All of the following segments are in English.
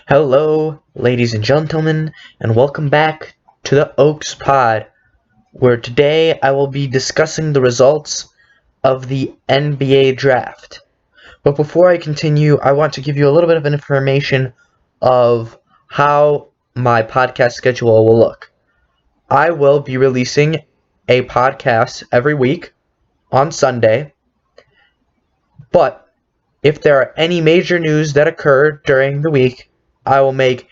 Hello, ladies and gentlemen, and welcome back to the Oks Pod, where today I will be discussing the results of the NBA draft. But before I continue, I want to give you a little bit of information of how my podcast schedule will look. I will be releasing a podcast every week on Sunday, but if there are any major news that occur during the week, I will make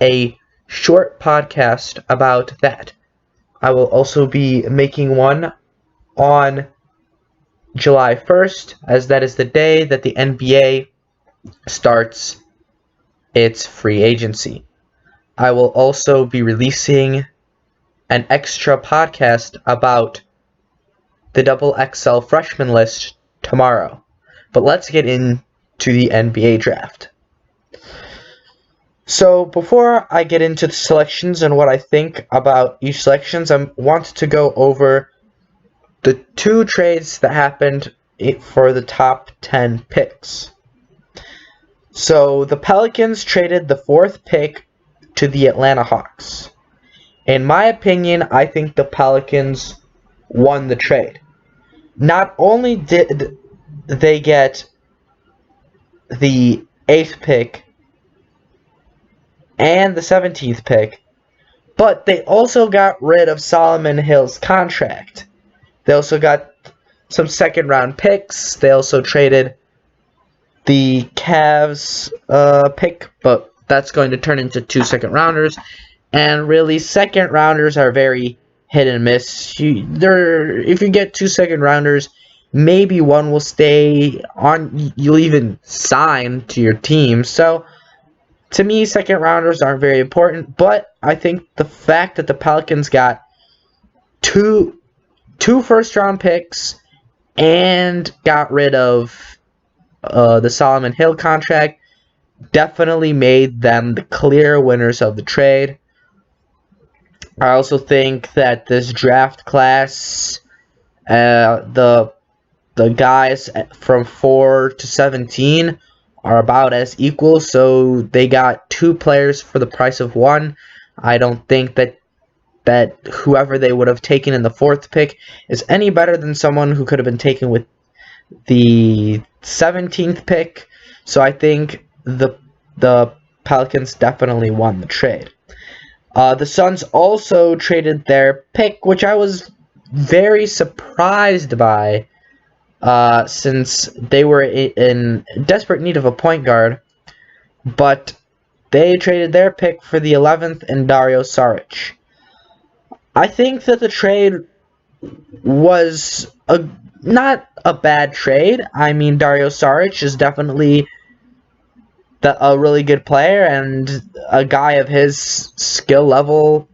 a short podcast about that. I will also be making one on July 1st, as that is the day that the NBA starts its free agency. I will also be releasing an extra podcast about the Double XL freshman list tomorrow. But let's get into the NBA draft. So before I get into the selections and what I think about each selections, I want to go over the two trades that happened for the top 10 picks. So the Pelicans traded the 4th pick to the Atlanta Hawks. In my opinion, I think the Pelicans won the trade. Not only did they get the 8th pick and the 17th pick, but they also got rid of Solomon Hill's contract. They also got some second round picks. They also traded the Cavs pick, but that's going to turn into 2 second rounders. And really, second rounders are very hit and miss. If you get 2 second rounders, maybe one will stay on. You'll even sign to your team. So to me, second rounders aren't very important, but I think the fact that the Pelicans got two first round picks and got rid of the Solomon Hill contract definitely made them the clear winners of the trade. I also think that this draft class, the guys from 4 to 17 are about as equal, so they got 2 players for the price of 1. I don't think that whoever they would have taken in the 4th pick is any better than someone who could have been taken with the 17th pick. So I think the Pelicans definitely won the trade. The Suns also traded their pick, which I was very surprised by, since they were in desperate need of a point guard, but they traded their pick for the 11th and Dario Saric. I think that the trade was not a bad trade. I mean, Dario Saric is definitely a really good player, and a guy of his skill level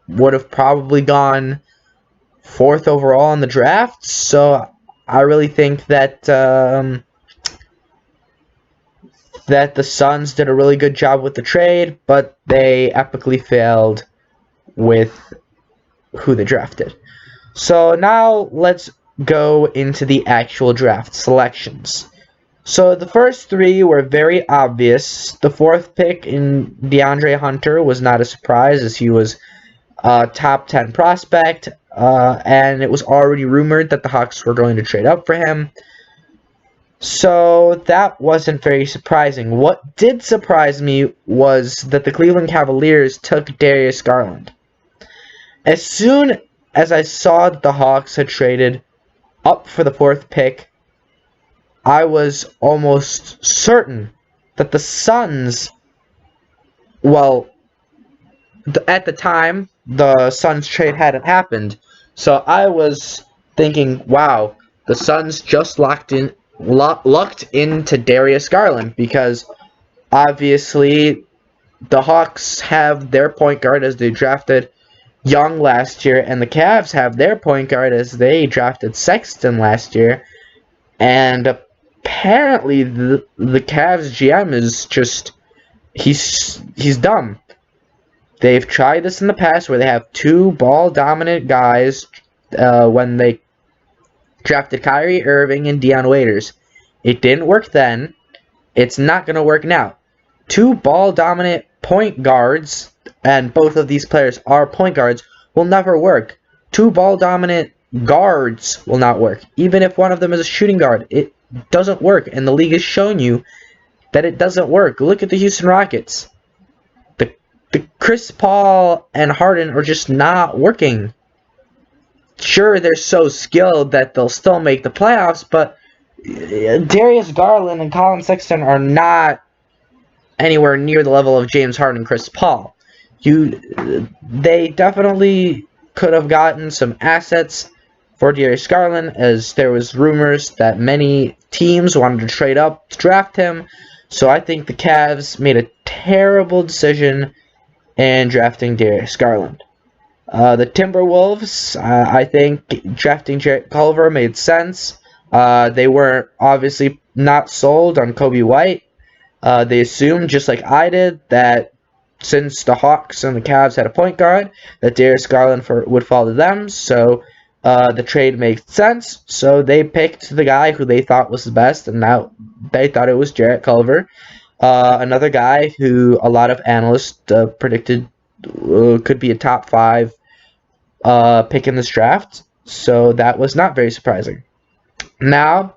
would have probably gone 4th overall in the draft. So I really think that that the Suns did a really good job with the trade, but they epically failed with who they drafted. So now let's go into the actual draft selections. So the first 3 were very obvious. The 4th pick in DeAndre Hunter was not a surprise, as he was a top 10 prospect, and it was already rumored that the Hawks were going to trade up for him. So that wasn't very surprising. What did surprise me was that the Cleveland Cavaliers took Darius Garland. As soon as I saw that the Hawks had traded up for the 4th pick, I was almost certain that the Suns, at the time, the Suns trade hadn't happened. So I was thinking, wow, the Suns just lucked into Darius Garland, because obviously the Hawks have their point guard as they drafted Young last year, and the Cavs have their point guard as they drafted Sexton last year. And apparently the Cavs GM is just, he's dumb. They've tried this in the past where they have 2 ball-dominant guys when they drafted Kyrie Irving and Dion Waiters. It didn't work then. It's not going to work now. two ball-dominant point guards, and both of these players are point guards, will never work. Two ball-dominant guards will not work. Even if one of them is a shooting guard, it doesn't work, and the league has shown you that it doesn't work. Look at the Houston Rockets. The Chris Paul and Harden are just not working. Sure, they're so skilled that they'll still make the playoffs, but Darius Garland and Colin Sexton are not anywhere near the level of James Harden and Chris Paul. They definitely could have gotten some assets for Darius Garland, as there was rumors that many teams wanted to trade up to draft him. So I think the Cavs made a terrible decision in drafting Darius Garland. The Timberwolves, I think drafting Jarrett Culver made sense. They were obviously not sold on Kobe White. They assumed, just like I did, that since the Hawks and the Cavs had a point guard, that Darius Garland would fall to them. So the trade makes sense. So they picked the guy who they thought was the best, and now they thought it was Jarrett Culver. Another guy who a lot of analysts predicted could be a top 5 pick in this draft. So that was not very surprising. Now,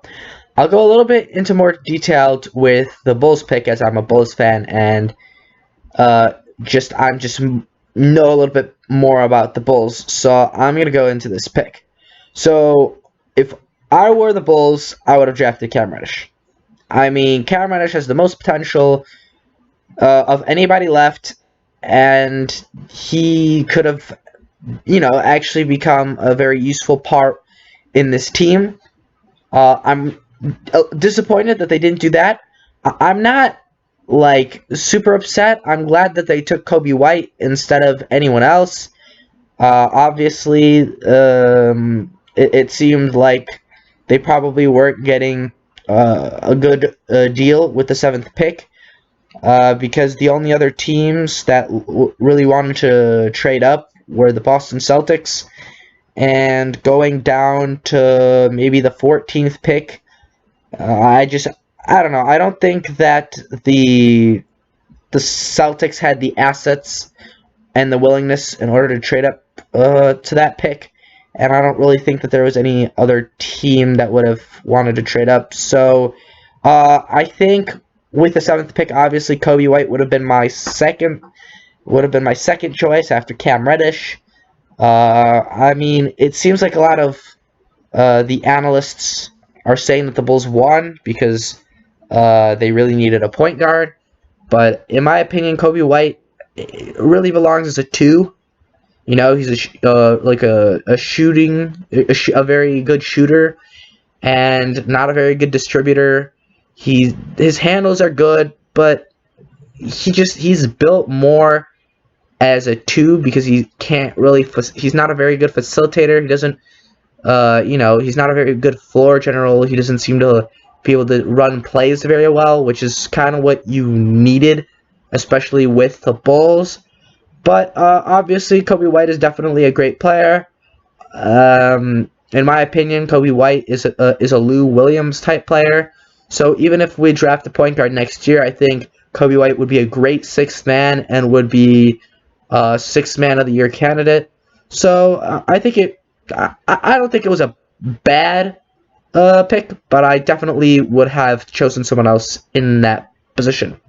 I'll go a little bit into more detail with the Bulls pick, as I'm a Bulls fan, and I'm just know a little bit more about the Bulls. So I'm gonna go into this pick. So if I were the Bulls, I would have drafted Cam Reddish. I mean, Cam Reddish has the most potential of anybody left, and he could have, actually become a very useful part in this team. I'm disappointed that they didn't do that. I'm not, super upset. I'm glad that they took Kobe White instead of anyone else. Obviously, it seemed like they probably weren't getting a good deal with the 7th pick, because the only other teams that really wanted to trade up were the Boston Celtics, and going down to maybe the 14th pick, I don't know. I don't think that the Celtics had the assets and the willingness in order to trade up to that pick. And I don't really think that there was any other team that would have wanted to trade up. So I think with the 7th pick, obviously Kobe White would have been my second choice after Cam Reddish. I mean, it seems like a lot of the analysts are saying that the Bulls won because they really needed a point guard. But in my opinion, Kobe White really belongs as a 2. He's a very good shooter, and not a very good distributor. His handles are good, but he's built more as a 2 because he can't really. He's not a very good facilitator. He doesn't. He's not a very good floor general. He doesn't seem to be able to run plays very well, which is kind of what you needed, especially with the Bulls. But obviously, Kobe White is definitely a great player. In my opinion, Kobe White is a Lou Williams type player. So even if we draft a point guard next year, I think Kobe White would be a great 6th man and would be a 6th man of the year candidate. So I don't think it was a bad pick, but I definitely would have chosen someone else in that position.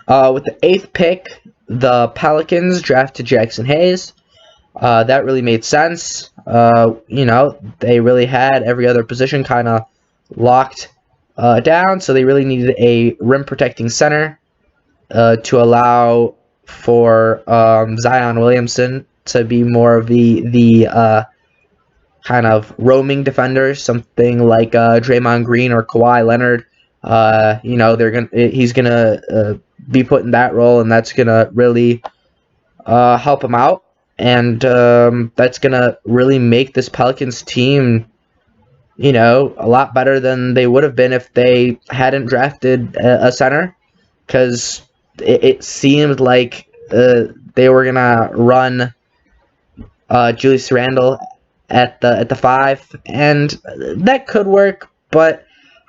With the 8th pick, the Pelicans drafted Jackson Hayes. That really made sense. They really had every other position kind of locked down, so they really needed a rim-protecting center to allow for Zion Williamson to be more of the kind of roaming defender, something like Draymond Green or Kawhi Leonard. He's gonna be put in that role, and that's gonna really help him out, and that's gonna really make this Pelicans team, a lot better than they would have been if they hadn't drafted a center, because it seemed like they were gonna run Julius Randle at the 5, and that could work, but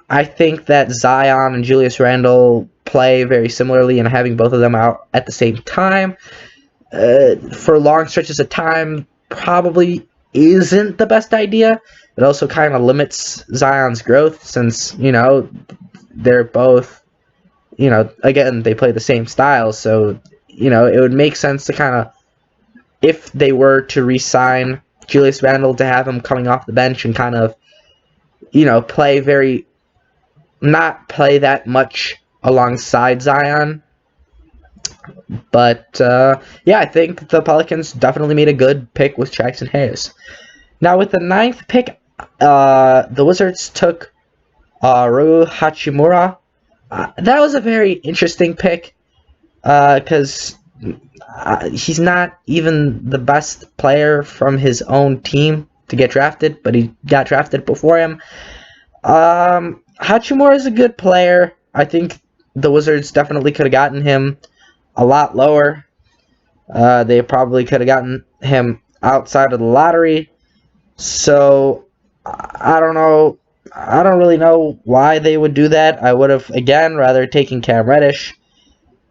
I think that Zion and Julius Randle play very similarly, and having both of them out at the same time for long stretches of time probably isn't the best idea. It also kind of limits Zion's growth since, they're both, again, they play the same style. So, it would make sense to kind of, if they were to re-sign Julius Randle, to have him coming off the bench and kind of, not play that much alongside Zion. But, I think the Pelicans definitely made a good pick with Jackson Hayes. Now, with the 9th pick, the Wizards took Rui Hachimura. That was a very interesting pick because he's not even the best player from his own team to get drafted, but he got drafted before him. Hachimura is a good player. I think the Wizards definitely could have gotten him a lot lower. They probably could have gotten him outside of the lottery. So, I don't know. I don't really know why they would do that. I would have, again, rather taken Cam Reddish.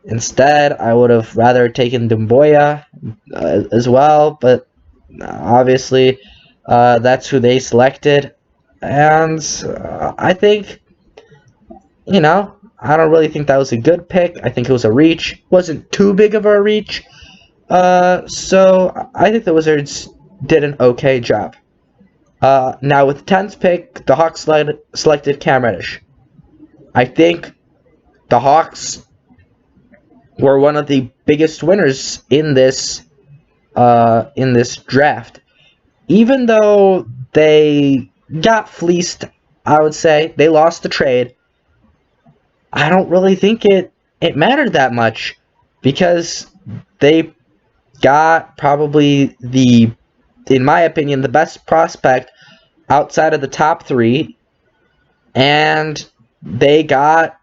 Instead, I would have rather taken Doumbouya as well. But obviously, that's who they selected. And I think, I don't really think that was a good pick. I think it was a reach. Wasn't too big of a reach. So I think the Wizards did an okay job. Now with the 10th pick, the Hawks selected Cam Reddish. I think the Hawks were one of the biggest winners in this draft. Even though they got fleeced, I would say they lost the trade. I don't really think it mattered that much because they got probably in my opinion, the best prospect outside of the top 3, and they got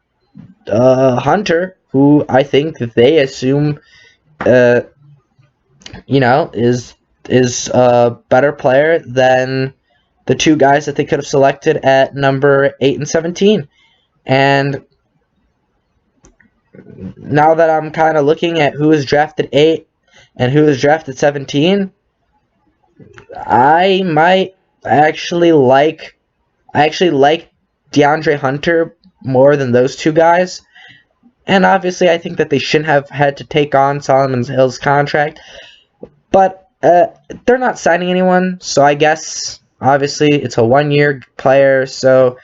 Hunter, who I think that they assume, is a better player than the 2 guys that they could have selected at number 8 and 17. And now that I'm kind of looking at who was drafted 8 and who was drafted 17, I might actually like DeAndre Hunter more than those 2 guys. And obviously, I think that they shouldn't have had to take on Solomon Hill's contract. But they're not signing anyone, so I guess, obviously, it's a 1-year player, so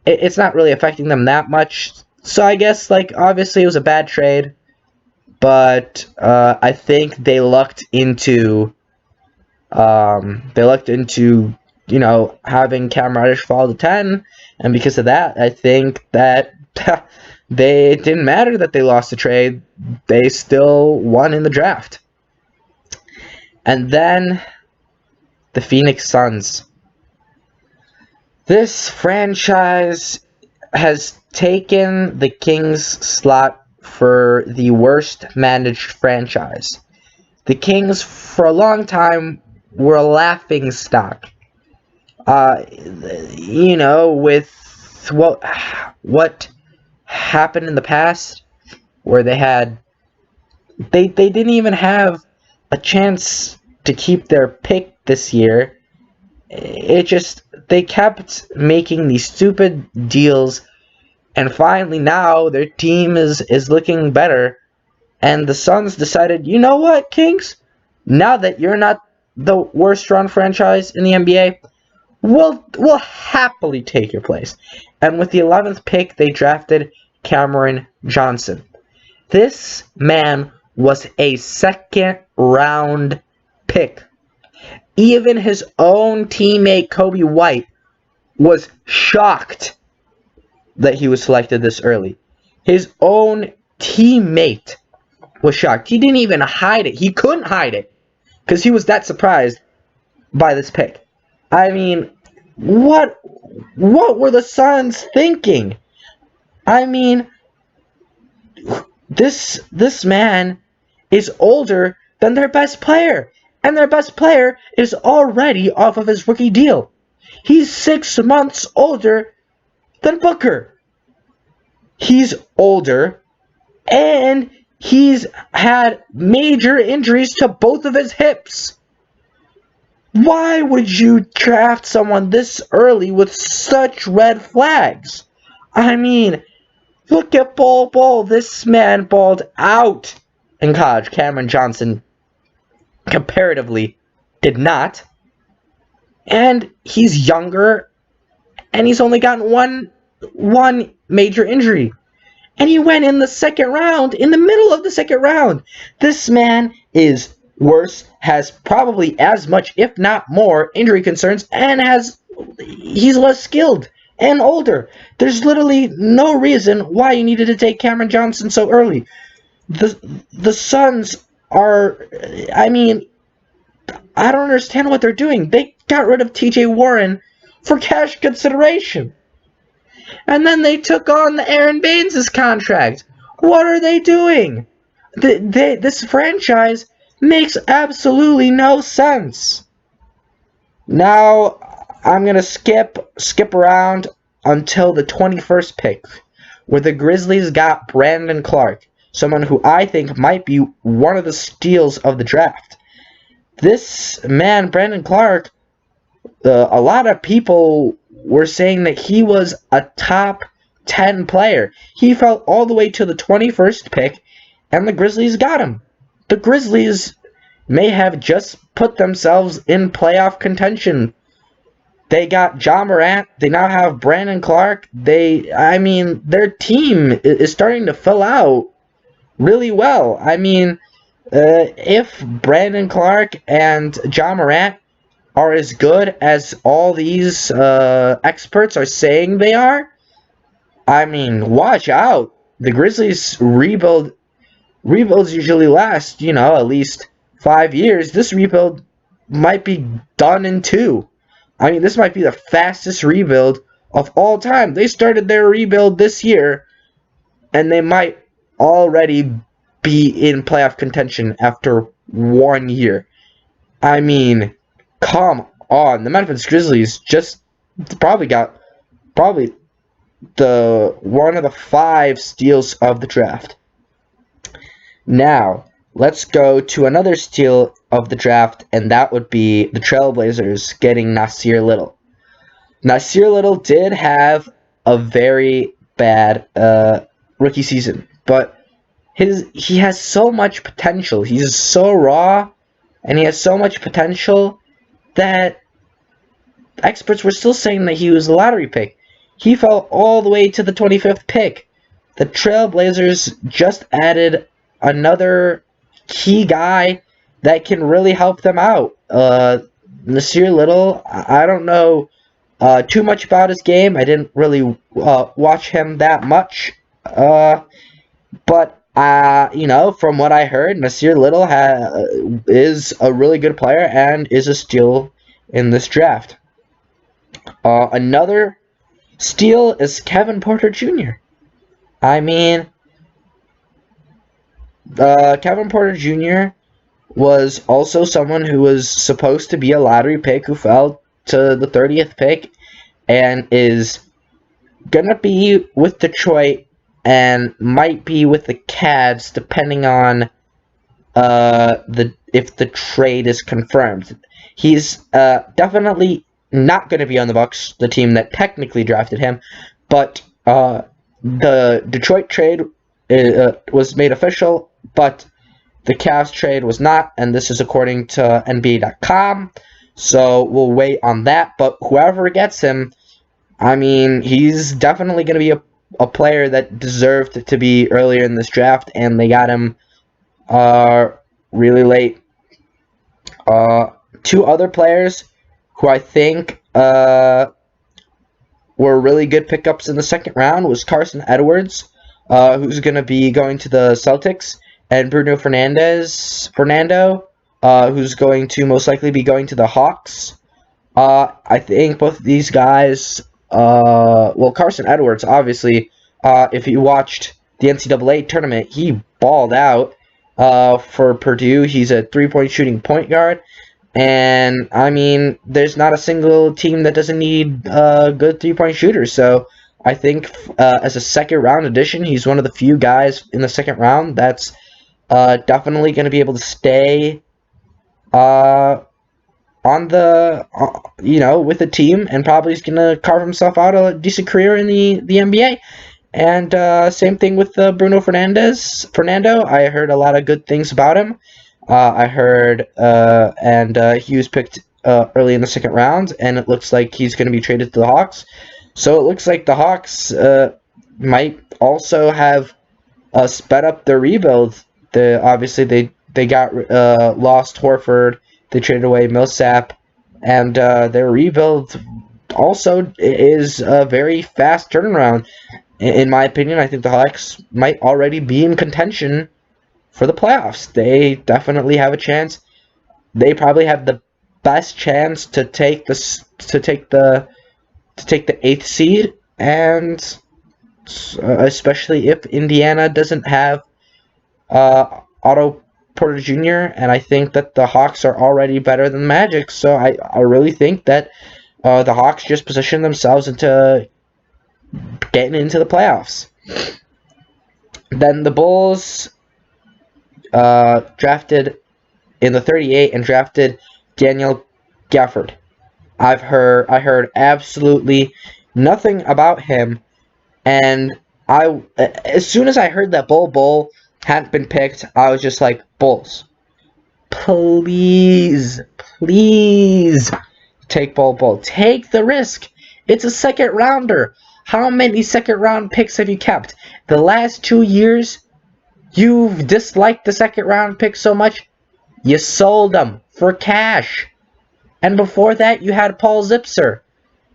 it's not really affecting them that much. So I guess, obviously, it was a bad trade. But I think they lucked into having Cam Reddish fall to 10, and because of that, I think that it didn't matter that they lost the trade. They still won in the draft. And then the Phoenix Suns. This franchise has taken the Kings' slot for the worst managed franchise. The Kings, for a long time, were a laughing stock. With what happened in the past, where they didn't even have a chance to keep their pick this year. They kept making these stupid deals, and finally now their team is looking better, and the Suns decided, you know what, Kings? Now that you're not the worst run franchise in the NBA, we'll happily take your place. And with the 11th pick, they drafted Cameron Johnson. This man was a second-round pick. Even his own teammate, Kobe White, was shocked that he was selected this early. His own teammate was shocked. He didn't even hide it. He couldn't hide it because he was that surprised by this pick. I mean, what were the Suns thinking? I mean, this man is older than their best player, and their best player is already off of his rookie deal. He's 6 months older than Booker. He's older And he's had major injuries to both of his hips. Why would you draft someone this early with such red flags? I mean, look at Ball. This man balled out in college. Cameron Johnson, comparatively, did not. And he's younger, and he's only gotten one major injury. And he went in the second round, in the middle of the second round. This man is worse, has probably as much, if not more, injury concerns, and he's less skilled and older. There's literally no reason why you needed to take Cameron Johnson so early. The Suns are, I mean, I don't understand what they're doing. They got rid of TJ Warren for cash consideration. And then they took on the Aaron Baines' contract. What are they doing? This franchise makes absolutely no sense. Now, I'm going to skip around until the 21st pick, where the Grizzlies got Brandon Clark, someone who I think might be one of the steals of the draft. This man, Brandon Clark, a lot of people were saying that he was a top 10 player. He fell all the way to the 21st pick, and the Grizzlies got him. The Grizzlies may have just put themselves in playoff contention. They got Ja Morant. They now have Brandon Clark. Their team is starting to fill out really well. I mean, if Brandon Clark and Ja Morant are as good as all these experts are saying they are, I mean, watch out. The Grizzlies rebuilds usually last, at least 5 years. This rebuild might be done in 2. I mean, this might be the fastest rebuild of all time. They started their rebuild this year, and they might already be in playoff contention after 1 year. I mean, come on. The Memphis Grizzlies just probably got the one of the 5 steals of the draft. Now, let's go to another steal of the draft, and that would be the Trailblazers getting Nasir Little. Nasir Little did have a very bad rookie season, but he has so much potential. He's so raw, and he has so much potential that experts were still saying that he was a lottery pick. He fell all the way to the 25th pick. The Trailblazers just added another key guy that can really help them out. Nasir Little, I don't know too much about his game. I didn't really watch him that much. But from what I heard, Nasir Little is a really good player and is a steal in this draft. Another steal is Kevin Porter Jr. I mean, Kevin Porter Jr. was also someone who was supposed to be a lottery pick who fell to the 30th pick and is going to be with Detroit and might be with the Cavs depending on if the trade is confirmed. He's definitely not going to be on the Bucks, the team that technically drafted him, but the Detroit trade was made official, but the Cavs trade was not, and this is according to NBA.com, so we'll wait on that. But whoever gets him, I mean, he's definitely going to be a player that deserved to be earlier in this draft, and they got him really late. 2 other players who I think were really good pickups in the second round was Carson Edwards, who's going to be going to the Celtics, and Bruno Fernando, who's going to most likely be going to the Hawks. I think both of these guys, Carson Edwards, obviously, if you watched the NCAA tournament, he balled out for Purdue. He's a 3-point shooting point guard. And, I mean, there's not a single team that doesn't need good 3-point shooters. So, I think as a second round addition, he's one of the few guys in the second round that's definitely going to be able to stay on the with the team, and probably is going to carve himself out a decent career in the NBA. And same thing with Bruno Fernando. I heard a lot of good things about him. I heard and he was picked early in the second round, and it looks like he's going to be traded to the Hawks. So it looks like the Hawks might also have sped up their rebuild. Obviously they got lost Horford. They traded away Millsap, and their rebuild also is a very fast turnaround. In my opinion, I think the Hawks might already be in contention for the playoffs. They definitely have a chance. They probably have the best chance to take the 8th seed, and especially if Indiana doesn't have Otto Porter Jr., and I think that the Hawks are already better than the Magic, so I really think that the Hawks just position themselves into getting into the playoffs. Then the Bulls drafted in the 38 and drafted Daniel Gafford. I heard absolutely nothing about him, and as soon as I heard that Bol hadn't been picked, I was just like, Bulls, please take Bol. Take the risk. It's a second rounder. How many second round picks have you kept? The last 2 years, you've disliked the second round pick so much, you sold them for cash. And before that, you had Paul Zipser.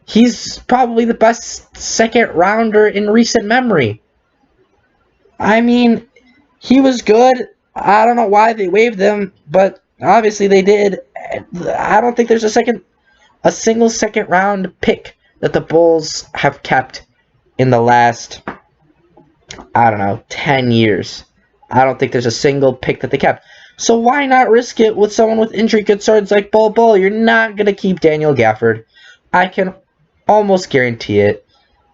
He's probably the best second rounder in recent memory. I mean, he was good. I don't know why they waived him, but obviously they did. I don't think there's a single second round pick that the Bulls have kept in the last, 10 years. I don't think there's a single pick that they kept. So why not risk it with someone with injury concerns like Bol? You're not going to keep Daniel Gafford. I can almost guarantee it.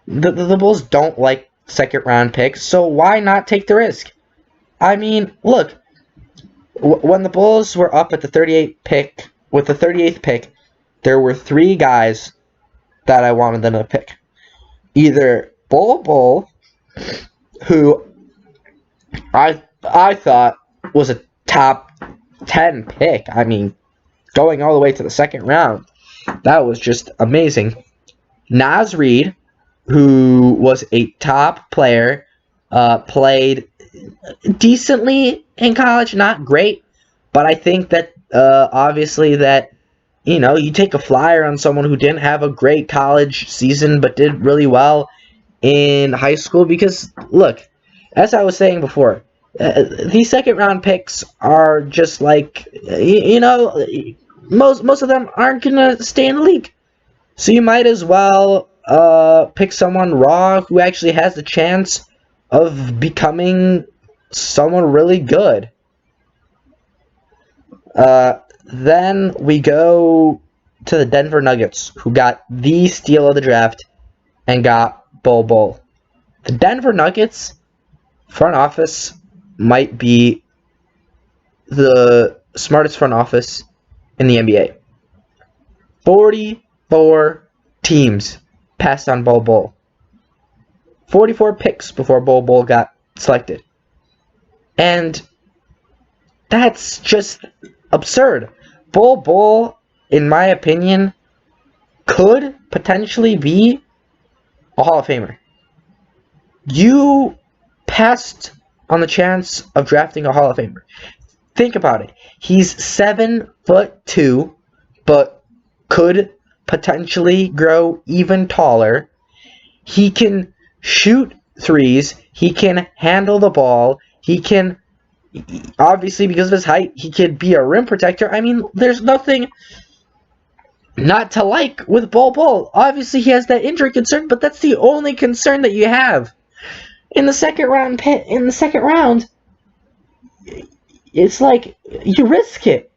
The Bulls don't like second round picks, so why not take the risk? I mean, look, when the Bulls were up at the 38th pick, with the 38th pick, there were 3 guys that I wanted them to pick. Either Bol, who I thought was a top 10 pick. I mean, going all the way to the second round, that was just amazing. Naz Reid, who was a top player, played decently in college, not great, but I think that obviously that you take a flyer on someone who didn't have a great college season but did really well in high school, because look, as I was saying before, these second round picks are just like, most of them aren't gonna stay in the league, so you might as well pick someone raw who actually has the chance of becoming someone really good. Then we go to the Denver Nuggets, who got the steal of the draft and got Bol. The Denver Nuggets front office might be the smartest front office in the NBA. 44 teams passed on Bol. 44 picks before Bol got selected. And that's just absurd. Bol, in my opinion, could potentially be a Hall of Famer. You passed on the chance of drafting a Hall of Famer. Think about it. He's 7'2", but could potentially grow even taller. He can shoot threes. He can handle the ball. He can, obviously, because of his height, he could be a rim protector. I mean, there's nothing not to like with Bol. Obviously, he has that injury concern, but that's the only concern that you have. In the second round, it's like you risk it.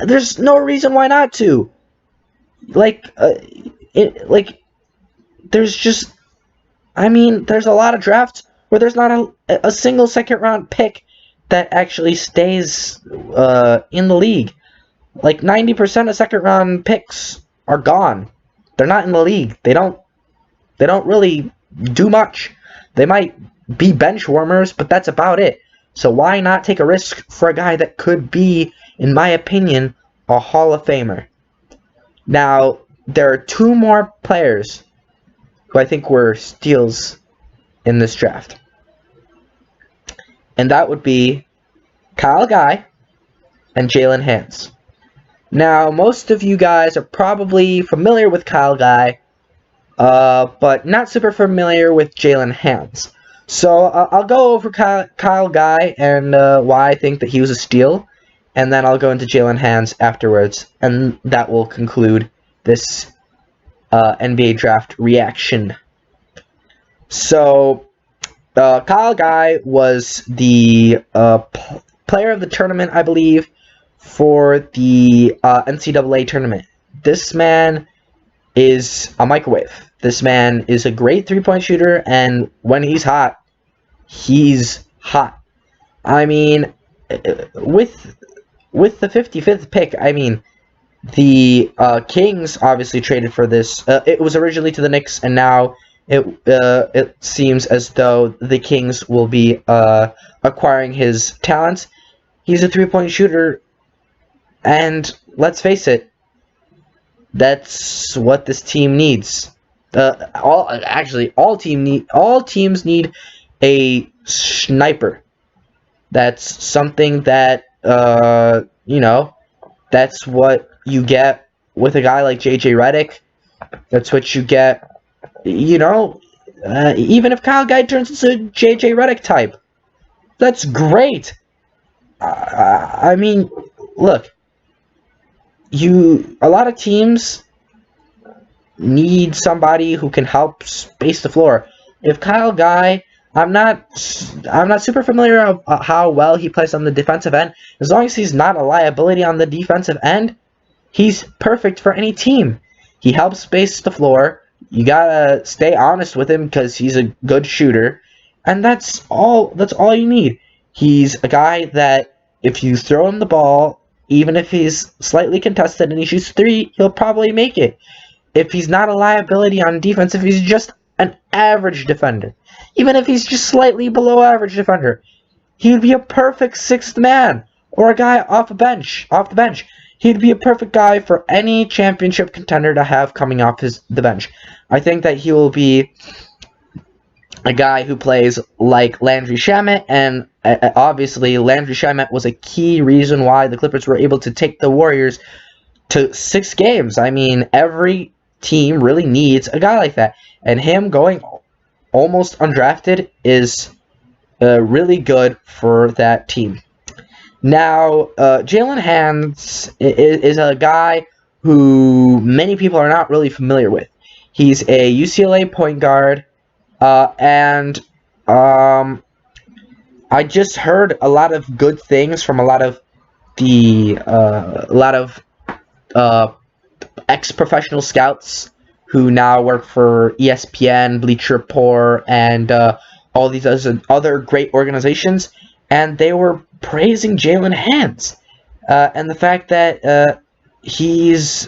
There's no reason why not to. there's just, I mean, there's a lot of drafts where there's not a single second round pick that actually stays in the league. Like 90% of second round picks are gone. They're not in the league. They don't really do much. They might be bench warmers, but that's about it. So why not take a risk for a guy that could be, in my opinion, a Hall of Famer? Now, there are two more players who I think were steals in this draft. And that would be Kyle Guy and Jalen Hands. Now, most of you guys are probably familiar with Kyle Guy, but not super familiar with Jalen Hands. So I'll go over Kyle Guy and why I think that he was a steal, and then I'll go into Jalen Hands afterwards, and that will conclude this NBA draft reaction. So Kyle Guy was the player of the tournament, I believe, for the NCAA tournament. This man is a microwave. This man is a great three-point shooter, and when he's hot, he's hot. I mean, with the 55th pick, I mean, the Kings obviously traded for this. It was originally to the Knicks, and now it seems as though the Kings will be acquiring his talents. He's a three-point shooter, and let's face it, that's what this team needs. All teams need a sniper. That's something that that's what you get with a guy like JJ Redick. That's what you get. Even if Kyle Guy turns into JJ Redick type, that's great. I mean, look. A lot of teams need somebody who can help space the floor. If Kyle Guy, I'm not super familiar with how well he plays on the defensive end. As long as he's not a liability on the defensive end, he's perfect for any team. He helps space the floor. You gotta stay honest with him because he's a good shooter, and that's all you need. He's a guy that if you throw him the ball, even if he's slightly contested and he shoots three, he'll probably make it. If he's not a liability on defense, if he's just an average defender, even if he's just slightly below average defender, he would be a perfect sixth man or a guy off the bench. He'd be a perfect guy for any championship contender to have coming off the bench. I think that he will be a guy who plays like Landry Shamet, and obviously Landry Shamet was a key reason why the Clippers were able to take the Warriors to 6 games. I mean, every team really needs a guy like that, and him going almost undrafted is really good for that team. Now, Jalen Hands is a guy who many people are not really familiar with. He's a UCLA point guard. And I just heard a lot of good things from a lot of ex-professional scouts who now work for ESPN, Bleacher Report, and all these other great organizations, and they were praising Jalen Hands and the fact that he's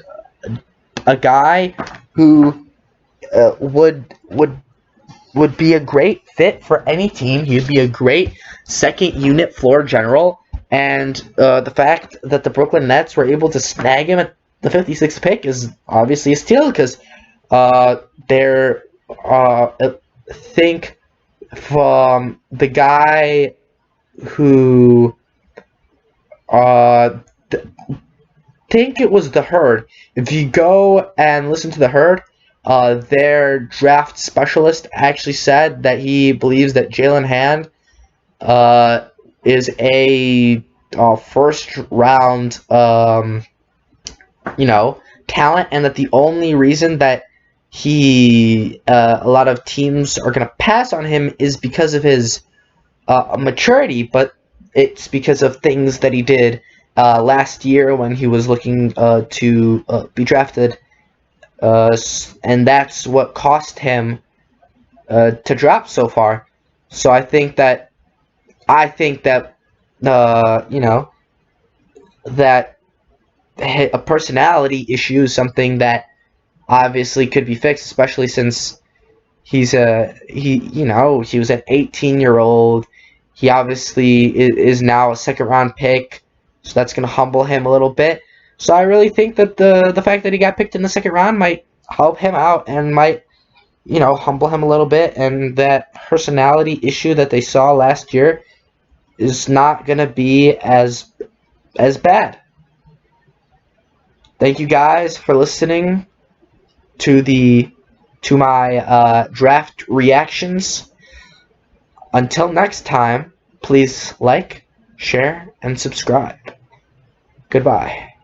a guy who would be a great fit for any team. He'd be a great second unit floor general, and the fact that the Brooklyn Nets were able to snag him at the 56th pick is obviously a steal because they're think from the guy who think it was the Herd. If you go and listen to the Herd, their draft specialist actually said that he believes that Jalen Hand is a first round talent, and that the only reason that a lot of teams are going to pass on him is because of his maturity, but it's because of things that he did last year when he was looking to be drafted and that's what cost him to drop so far. So I think that you know, that a personality issue is something that obviously could be fixed, especially since he was an 18-year-old. He obviously is now a second round pick, so that's going to humble him a little bit. So I really think that the fact that he got picked in the second round might help him out and might, humble him a little bit, and that personality issue that they saw last year is not going to be as bad. Thank you guys for listening to my draft reactions. Until next time, please like, share, and subscribe. Goodbye.